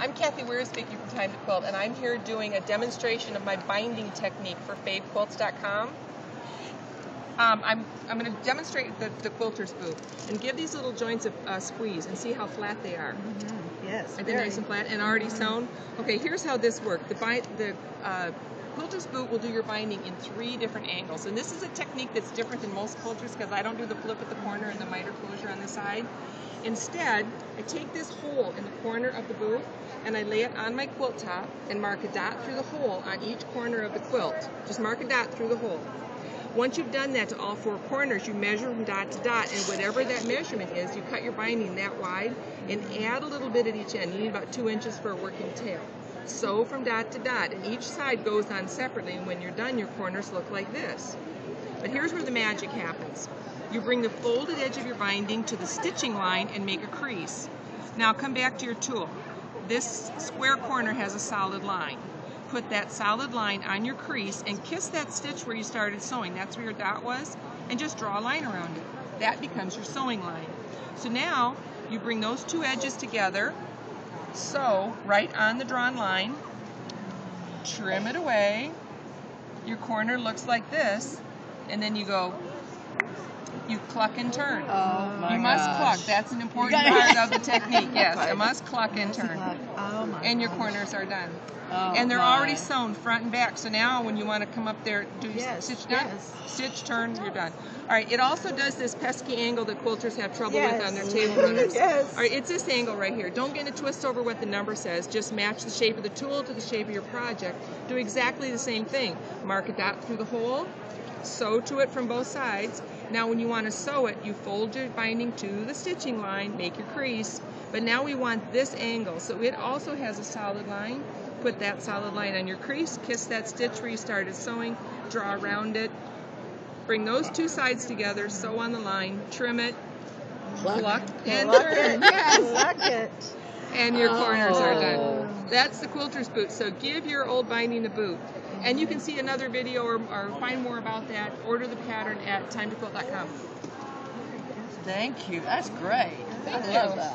I'm Kathy Weir, speaking from Time to Quilt, and I'm here doing a demonstration of my binding technique for FaveQuilts.com. I'm going to demonstrate the quilter's boot and give these little joints a squeeze and see how flat they are. Mm-hmm. Yes, Are they nice and flat and already sewn? Okay, here's how this works. The quilter's boot will do your binding in 3 different angles, and this is a technique that's different than most quilters because I don't do the flip at the corner and the miter closure on the side. Instead, I take this hole in the corner of the boot and I lay it on my quilt top and mark a dot through the hole on each corner of the quilt. Just mark a dot through the hole. Once you've done that to all 4 corners, you measure from dot to dot, and whatever that measurement is, you cut your binding that wide and add a little bit at each end. You need about 2 inches for a working tail. Sew from dot to dot, and each side goes on separately, and when you're done, your corners look like this. But here's where the magic happens. You bring the folded edge of your binding to the stitching line and make a crease. Now come back to your tool. This square corner has a solid line. Put that solid line on your crease and kiss that stitch where you started sewing. That's where your dot was, and just draw a line around it. That becomes your sewing line. So now you bring those 2 edges together, sew right on the drawn line, trim it away. Your corner looks like this, and then you go, you cluck and turn. Oh my You must gosh. cluck. That's an important part of the technique. Yes, you must cluck and turn. Oh my And your gosh. corners are done. Oh And they're my. already sewn front and back. So now when you want to come up there, do stitch done, stitch, turn, you're done. All right, it also does this pesky angle that quilters have trouble with on their table runners. Yes. All right, it's this angle right here. Don't get in a twist over what the number says. Just match the shape of the tool to the shape of your project. Do exactly the same thing. Mark a dot through the hole, sew to it from both sides. Now when you want to sew it, you fold your binding to the stitching line, make your crease, but now we want this angle, so it also has a solid line. Put that solid line on your crease, kiss that stitch where you started sewing, draw around it, bring those 2 sides together, sew on the line, trim it, cluck and turn, Yes. and your corners are done. That's the quilter's boot, so give your old binding a boot. And you can see another video or find more about that, order the pattern at timetoquilt.com. Thank you. That's great. Thank I love you. that.